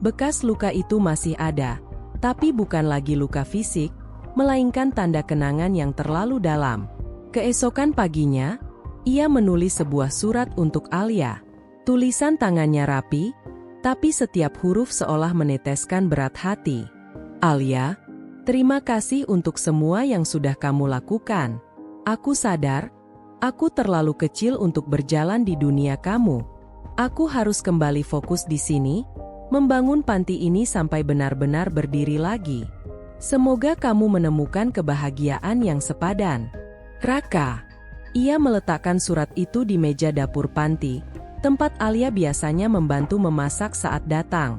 Bekas luka itu masih ada, tapi bukan lagi luka fisik, melainkan tanda kenangan yang terlalu dalam. Keesokan paginya, ia menulis sebuah surat untuk Alia. Tulisan tangannya rapi, tapi setiap huruf seolah meneteskan berat hati. Alia, terima kasih untuk semua yang sudah kamu lakukan. Aku sadar, aku terlalu kecil untuk berjalan di dunia kamu. Aku harus kembali fokus di sini, membangun panti ini sampai benar-benar berdiri lagi. Semoga kamu menemukan kebahagiaan yang sepadan. Raka. Ia meletakkan surat itu di meja dapur panti, tempat Alia biasanya membantu memasak saat datang.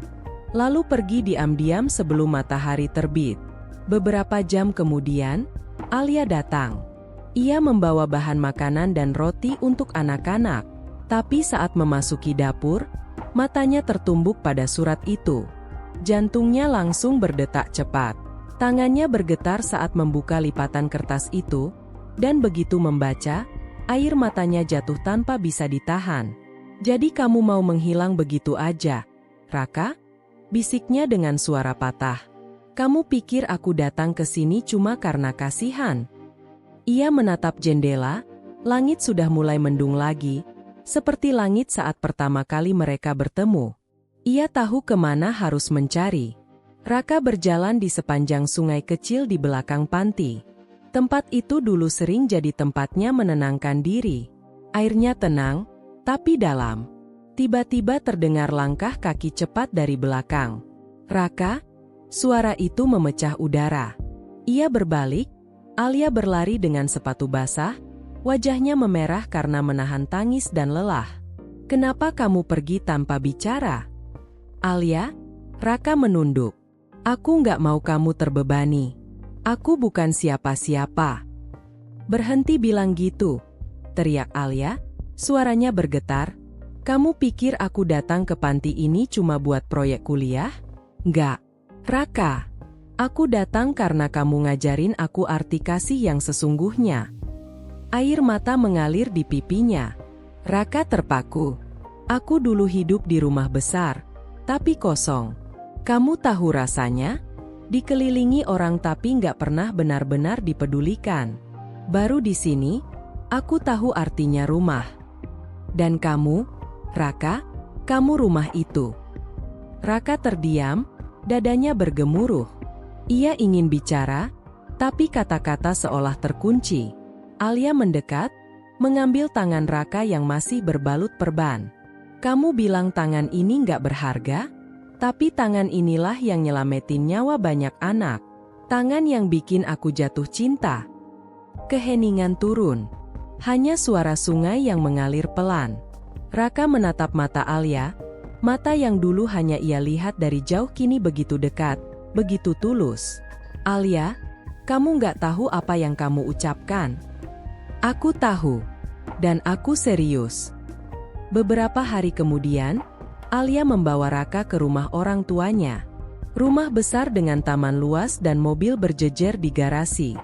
Lalu pergi diam-diam sebelum matahari terbit. Beberapa jam kemudian, Alia datang. Ia membawa bahan makanan dan roti untuk anak-anak. Tapi saat memasuki dapur, matanya tertumbuk pada surat itu. Jantungnya langsung berdetak cepat. Tangannya bergetar saat membuka lipatan kertas itu, dan begitu membaca, air matanya jatuh tanpa bisa ditahan. Jadi kamu mau menghilang begitu aja, Raka? Bisiknya dengan suara patah. Kamu pikir aku datang ke sini cuma karena kasihan? Ia menatap jendela, langit sudah mulai mendung lagi, seperti langit saat pertama kali mereka bertemu. Ia tahu kemana harus mencari. Raka berjalan di sepanjang sungai kecil di belakang panti. Tempat itu dulu sering jadi tempatnya menenangkan diri. Airnya tenang, tapi dalam. Tiba-tiba terdengar langkah kaki cepat dari belakang. Raka, suara itu memecah udara. Ia berbalik, Alia berlari dengan sepatu basah, wajahnya memerah karena menahan tangis dan lelah. Kenapa kamu pergi tanpa bicara? Alia, Raka menunduk. Aku nggak mau kamu terbebani. Aku bukan siapa-siapa. Berhenti bilang gitu, teriak Alia, suaranya bergetar. Kamu pikir aku datang ke panti ini cuma buat proyek kuliah? Nggak. Raka, aku datang karena kamu ngajarin aku arti kasih yang sesungguhnya. Air mata mengalir di pipinya. Raka terpaku. Aku dulu hidup di rumah besar, tapi kosong. Kamu tahu rasanya? Dikelilingi orang tapi nggak pernah benar-benar dipedulikan. Baru di sini, aku tahu artinya rumah. Dan kamu, Raka, kamu rumah itu. Raka terdiam, dadanya bergemuruh. Ia ingin bicara, tapi kata-kata seolah terkunci. Alia mendekat, mengambil tangan Raka yang masih berbalut perban. Kamu bilang tangan ini nggak berharga? Tapi tangan inilah yang nyelamatin nyawa banyak anak. Tangan yang bikin aku jatuh cinta. Keheningan turun. Hanya suara sungai yang mengalir pelan. Raka menatap mata Alia, mata yang dulu hanya ia lihat dari jauh kini begitu dekat, begitu tulus. Alia, kamu nggak tahu apa yang kamu ucapkan. Aku tahu. Dan aku serius. Beberapa hari kemudian, Alia membawa Raka ke rumah orang tuanya. Rumah besar dengan taman luas dan mobil berjejer di garasi.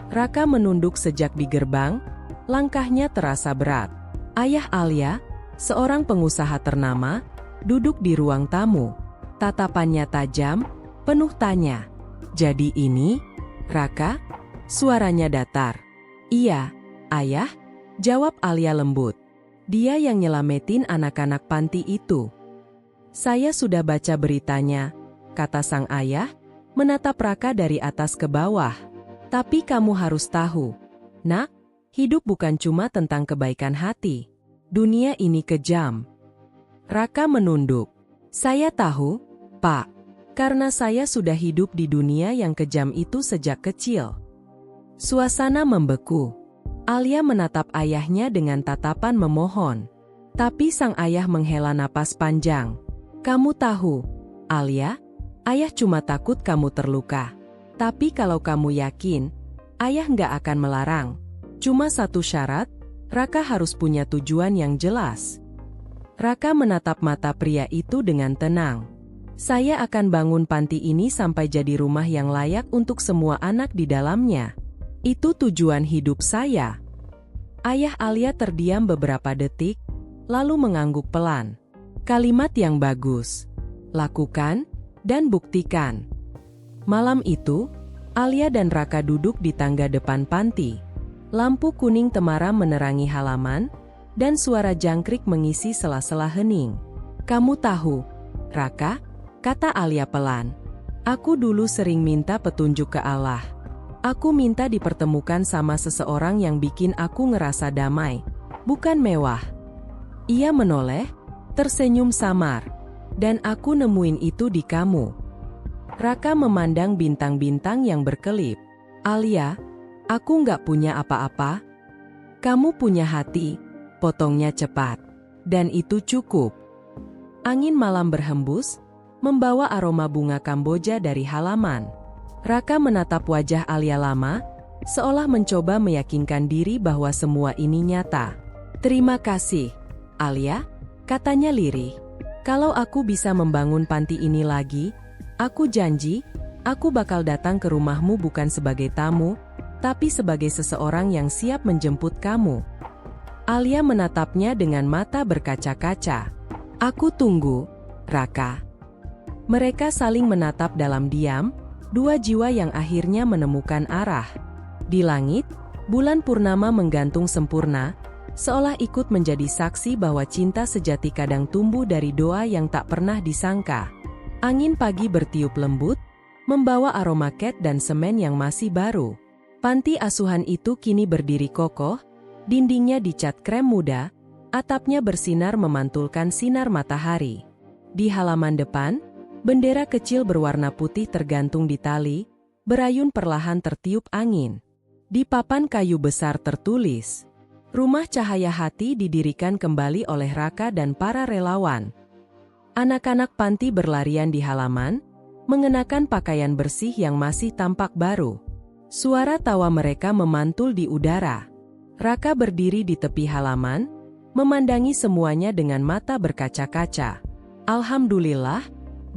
Raka menunduk sejak di gerbang, langkahnya terasa berat. Ayah Alia, seorang pengusaha ternama, duduk di ruang tamu. Tatapannya tajam, penuh tanya. Jadi ini, Raka? Suaranya datar. Iya, Ayah, jawab Alia lembut. Dia yang nyelamatin anak-anak panti itu. Saya sudah baca beritanya, kata sang ayah, menatap Raka dari atas ke bawah. Tapi kamu harus tahu, Nak, hidup bukan cuma tentang kebaikan hati. Dunia ini kejam. Raka menunduk. Saya tahu, Pak, karena saya sudah hidup di dunia yang kejam itu sejak kecil. Suasana membeku. Alia menatap ayahnya dengan tatapan memohon. Tapi sang ayah menghela napas panjang. Kamu tahu, Alia, ayah cuma takut kamu terluka. Tapi kalau kamu yakin, ayah nggak akan melarang. Cuma satu syarat, Raka harus punya tujuan yang jelas. Raka menatap mata pria itu dengan tenang. Saya akan bangun panti ini sampai jadi rumah yang layak untuk semua anak di dalamnya. Itu tujuan hidup saya. Ayah Alia terdiam beberapa detik, lalu mengangguk pelan. Kalimat yang bagus. Lakukan, dan buktikan. Malam itu, Alia dan Raka duduk di tangga depan panti. Lampu kuning temaram menerangi halaman, dan suara jangkrik mengisi sela-sela hening. Kamu tahu, Raka, kata Alia pelan. Aku dulu sering minta petunjuk ke Allah. Aku minta dipertemukan sama seseorang yang bikin aku ngerasa damai, bukan mewah. Ia menoleh, tersenyum samar. Dan aku nemuin itu di kamu. Raka memandang bintang-bintang yang berkelip. Alia, aku nggak punya apa-apa. Kamu punya hati, potongnya cepat. Dan itu cukup. Angin malam berhembus, membawa aroma bunga Kamboja dari halaman. Raka menatap wajah Alia lama, seolah mencoba meyakinkan diri bahwa semua ini nyata. Terima kasih, Alia, katanya lirih. Kalau aku bisa membangun panti ini lagi, aku janji, aku bakal datang ke rumahmu bukan sebagai tamu, tapi sebagai seseorang yang siap menjemput kamu. Alia menatapnya dengan mata berkaca-kaca. Aku tunggu, Raka. Mereka saling menatap dalam diam, dua jiwa yang akhirnya menemukan arah. Di langit, bulan purnama menggantung sempurna, seolah ikut menjadi saksi bahwa cinta sejati kadang tumbuh dari doa yang tak pernah disangka. Angin pagi bertiup lembut, membawa aroma ket dan semen yang masih baru. Panti asuhan itu kini berdiri kokoh, dindingnya dicat krem muda, atapnya bersinar memantulkan sinar matahari. Di halaman depan, bendera kecil berwarna putih tergantung di tali, berayun perlahan tertiup angin. Di papan kayu besar tertulis, Rumah Cahaya Hati didirikan kembali oleh Raka dan para relawan. Anak-anak panti berlarian di halaman, mengenakan pakaian bersih yang masih tampak baru. Suara tawa mereka memantul di udara. Raka berdiri di tepi halaman, memandangi semuanya dengan mata berkaca-kaca. Alhamdulillah,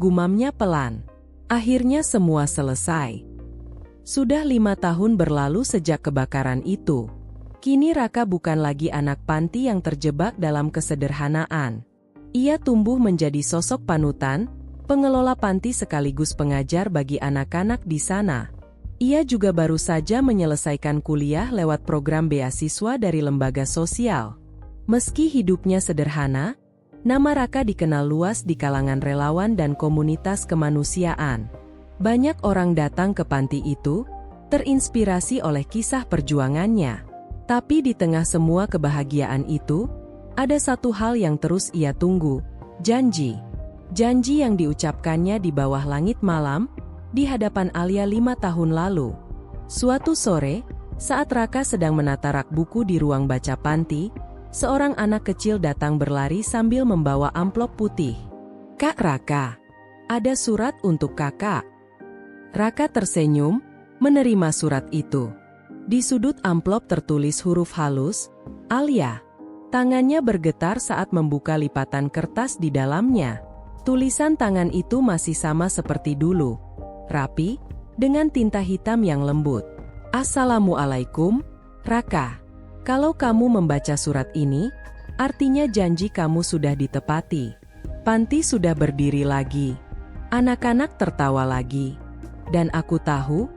gumamnya pelan. Akhirnya semua selesai. Sudah 5 tahun berlalu sejak kebakaran itu. Kini Raka bukan lagi anak panti yang terjebak dalam kesederhanaan. Ia tumbuh menjadi sosok panutan, pengelola panti sekaligus pengajar bagi anak-anak di sana. Ia juga baru saja menyelesaikan kuliah lewat program beasiswa dari lembaga sosial. Meski hidupnya sederhana, nama Raka dikenal luas di kalangan relawan dan komunitas kemanusiaan. Banyak orang datang ke panti itu, terinspirasi oleh kisah perjuangannya. Tapi di tengah semua kebahagiaan itu, ada satu hal yang terus ia tunggu, janji. Janji yang diucapkannya di bawah langit malam, di hadapan Alia 5 tahun lalu. Suatu sore, saat Raka sedang menata rak buku di ruang baca panti, seorang anak kecil datang berlari sambil membawa amplop putih. Kak Raka, ada surat untuk kakak. Raka tersenyum, menerima surat itu. Di sudut amplop tertulis huruf halus, Alia. Tangannya bergetar saat membuka lipatan kertas di dalamnya. Tulisan tangan itu masih sama seperti dulu. Rapi, dengan tinta hitam yang lembut. Assalamualaikum, Raka. Kalau kamu membaca surat ini, artinya janji kamu sudah ditepati. Panti sudah berdiri lagi. Anak-anak tertawa lagi. Dan aku tahu,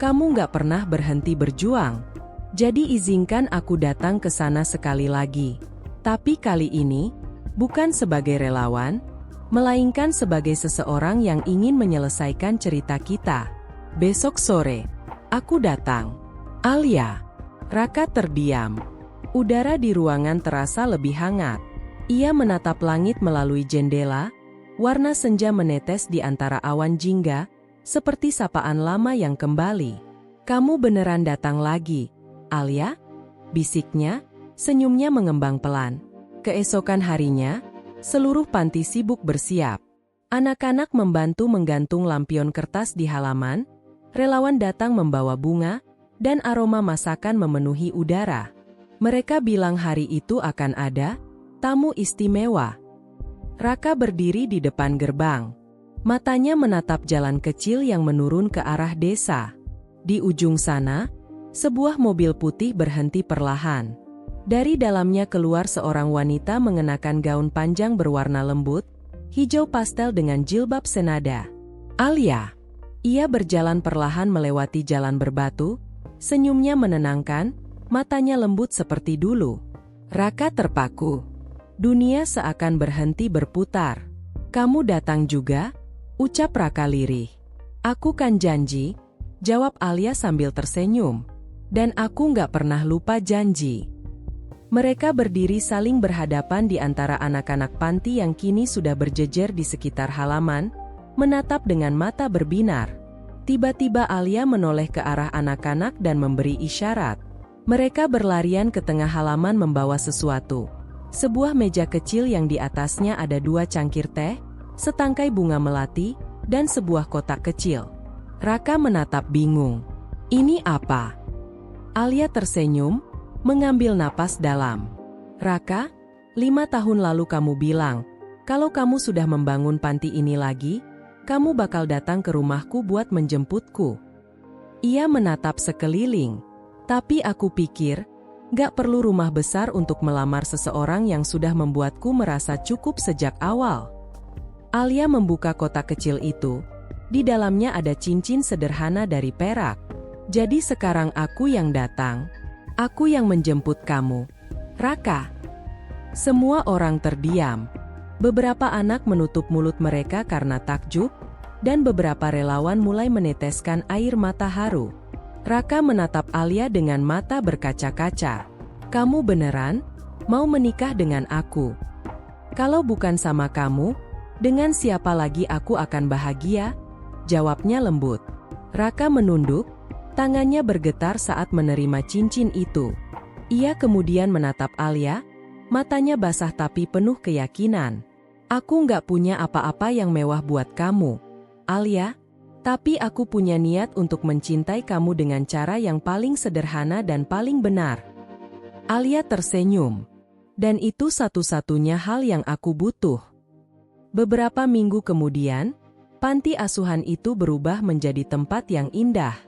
kamu nggak pernah berhenti berjuang. Jadi izinkan aku datang ke sana sekali lagi. Tapi kali ini, bukan sebagai relawan, melainkan sebagai seseorang yang ingin menyelesaikan cerita kita. Besok sore, aku datang. Alia. Raka terdiam. Udara di ruangan terasa lebih hangat. Ia menatap langit melalui jendela, warna senja menetes di antara awan jingga, seperti sapaan lama yang kembali. Kamu beneran datang lagi, Alia? Bisiknya, senyumnya mengembang pelan. Keesokan harinya, seluruh panti sibuk bersiap. Anak-anak membantu menggantung lampion kertas di halaman, relawan datang membawa bunga, dan aroma masakan memenuhi udara. Mereka bilang hari itu akan ada tamu istimewa. Raka berdiri di depan gerbang. Matanya menatap jalan kecil yang menurun ke arah desa. Di ujung sana, sebuah mobil putih berhenti perlahan. Dari dalamnya keluar seorang wanita mengenakan gaun panjang berwarna lembut, hijau pastel dengan jilbab senada. Alia. Ia berjalan perlahan melewati jalan berbatu, senyumnya menenangkan, matanya lembut seperti dulu. Raka terpaku. Dunia seakan berhenti berputar. Kamu datang juga? Ucap Raka lirih. Aku kan janji, jawab Alia sambil tersenyum. Dan aku nggak pernah lupa janji. Mereka berdiri saling berhadapan di antara anak-anak panti yang kini sudah berjejer di sekitar halaman, menatap dengan mata berbinar. Tiba-tiba Alia menoleh ke arah anak-anak dan memberi isyarat. Mereka berlarian ke tengah halaman membawa sesuatu. Sebuah meja kecil yang di atasnya ada 2 cangkir teh, setangkai bunga melati, dan sebuah kotak kecil. Raka menatap bingung. Ini apa? Alia tersenyum, mengambil napas dalam. Raka, 5 tahun lalu kamu bilang, kalau kamu sudah membangun panti ini lagi, kamu bakal datang ke rumahku buat menjemputku. Ia menatap sekeliling. Tapi aku pikir, gak perlu rumah besar untuk melamar seseorang yang sudah membuatku merasa cukup sejak awal. Alia membuka kotak kecil itu. Di dalamnya ada cincin sederhana dari perak. Jadi sekarang aku yang datang. Aku yang menjemput kamu. Raka. Semua orang terdiam. Beberapa anak menutup mulut mereka karena takjub, dan beberapa relawan mulai meneteskan air mata haru. Raka menatap Alia dengan mata berkaca-kaca. Kamu beneran mau menikah dengan aku? Kalau bukan sama kamu, dengan siapa lagi aku akan bahagia? Jawabnya lembut. Raka menunduk, tangannya bergetar saat menerima cincin itu. Ia kemudian menatap Alia, matanya basah tapi penuh keyakinan. Aku nggak punya apa-apa yang mewah buat kamu, Alia. Tapi aku punya niat untuk mencintai kamu dengan cara yang paling sederhana dan paling benar. Alia tersenyum. Dan itu satu-satunya hal yang aku butuh. Beberapa minggu kemudian, panti asuhan itu berubah menjadi tempat yang indah.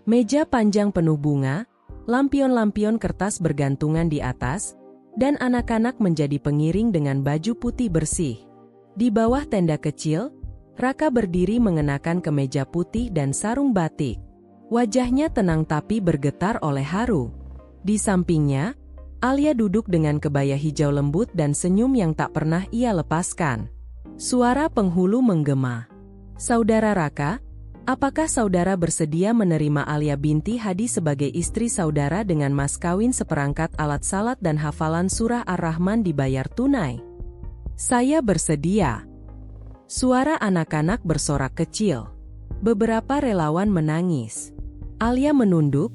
Meja panjang penuh bunga, lampion-lampion kertas bergantungan di atas, dan anak-anak menjadi pengiring dengan baju putih bersih. Di bawah tenda kecil, Raka berdiri mengenakan kemeja putih dan sarung batik. Wajahnya tenang tapi bergetar oleh haru. Di sampingnya, Alia duduk dengan kebaya hijau lembut dan senyum yang tak pernah ia lepaskan. Suara penghulu menggema. Saudara Raka, apakah saudara bersedia menerima Alia binti Hadi sebagai istri saudara dengan mas kawin seperangkat alat salat dan hafalan surah Ar-Rahman dibayar tunai? Saya bersedia. Suara anak-anak bersorak kecil. Beberapa relawan menangis. Alia menunduk,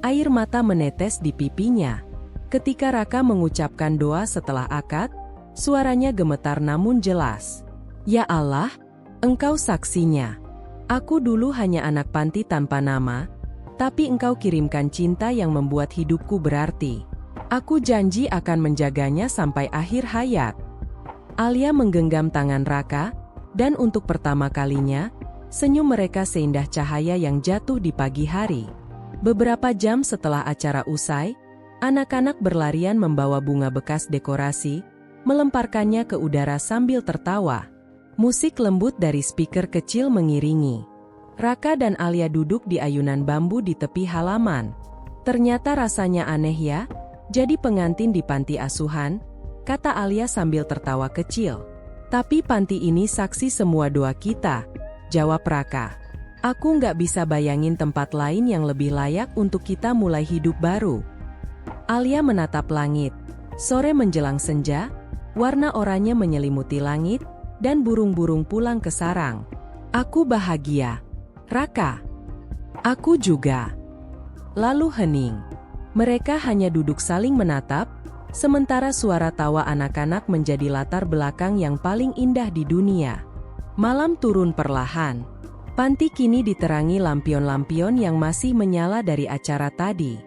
air mata menetes di pipinya. Ketika Raka mengucapkan doa setelah akad, suaranya gemetar namun jelas. Ya Allah, Engkau saksinya. Aku dulu hanya anak panti tanpa nama, tapi Engkau kirimkan cinta yang membuat hidupku berarti. Aku janji akan menjaganya sampai akhir hayat. Alia menggenggam tangan Raka, dan untuk pertama kalinya, senyum mereka seindah cahaya yang jatuh di pagi hari. Beberapa jam setelah acara usai, anak-anak berlarian membawa bunga bekas dekorasi, melemparkannya ke udara sambil tertawa. Musik lembut dari speaker kecil mengiringi. Raka dan Alia duduk di ayunan bambu di tepi halaman. Ternyata rasanya aneh ya, jadi pengantin di panti asuhan, kata Alia sambil tertawa kecil. Tapi panti ini saksi semua doa kita, jawab Raka. Aku nggak bisa bayangin tempat lain yang lebih layak untuk kita mulai hidup baru. Alia menatap langit. Sore menjelang senja, warna oranye menyelimuti langit, dan burung-burung pulang ke sarang. Aku bahagia. Raka. Aku juga. Lalu hening. Mereka hanya duduk saling menatap, sementara suara tawa anak-anak menjadi latar belakang yang paling indah di dunia. Malam turun perlahan. Panti kini diterangi lampion-lampion yang masih menyala dari acara tadi.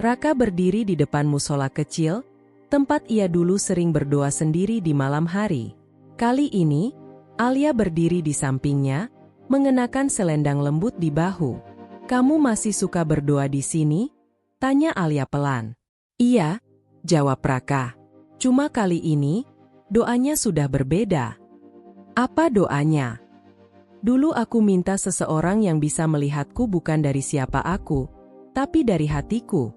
Raka berdiri di depan musola kecil, tempat ia dulu sering berdoa sendiri di malam hari. Kali ini, Alia berdiri di sampingnya, mengenakan selendang lembut di bahu. Kamu masih suka berdoa di sini? Tanya Alia pelan. Iya, jawab Raka. Cuma kali ini, doanya sudah berbeda. Apa doanya? Dulu aku minta seseorang yang bisa melihatku bukan dari siapa aku, tapi dari hatiku.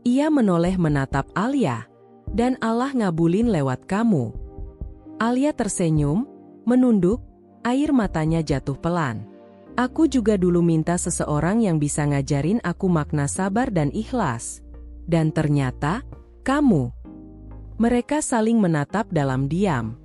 Ia menoleh menatap Alia, dan Allah ngabulin lewat kamu. Alia tersenyum, menunduk, air matanya jatuh pelan. Aku juga dulu minta seseorang yang bisa ngajarin aku makna sabar dan ikhlas. Dan ternyata, kamu. Mereka saling menatap dalam diam.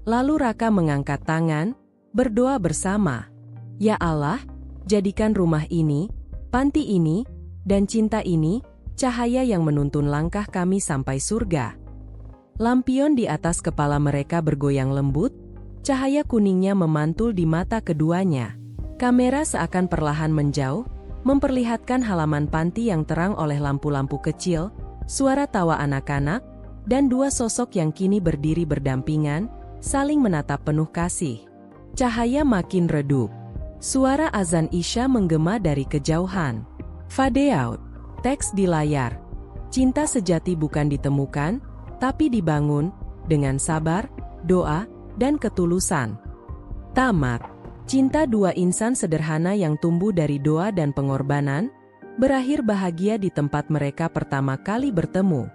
Lalu Raka mengangkat tangan, berdoa bersama. Ya Allah, jadikan rumah ini, panti ini, dan cinta ini, cahaya yang menuntun langkah kami sampai surga. Lampion di atas kepala mereka bergoyang lembut, cahaya kuningnya memantul di mata keduanya. Kamera seakan perlahan menjauh, memperlihatkan halaman panti yang terang oleh lampu-lampu kecil, suara tawa anak-anak, dan dua sosok yang kini berdiri berdampingan, saling menatap penuh kasih. Cahaya makin redup. Suara azan Isya menggema dari kejauhan. Fade out. Teks di layar. Cinta sejati bukan ditemukan, tapi dibangun, dengan sabar, doa, dan ketulusan. Tamat. Cinta dua insan sederhana yang tumbuh dari doa dan pengorbanan, berakhir bahagia di tempat mereka pertama kali bertemu.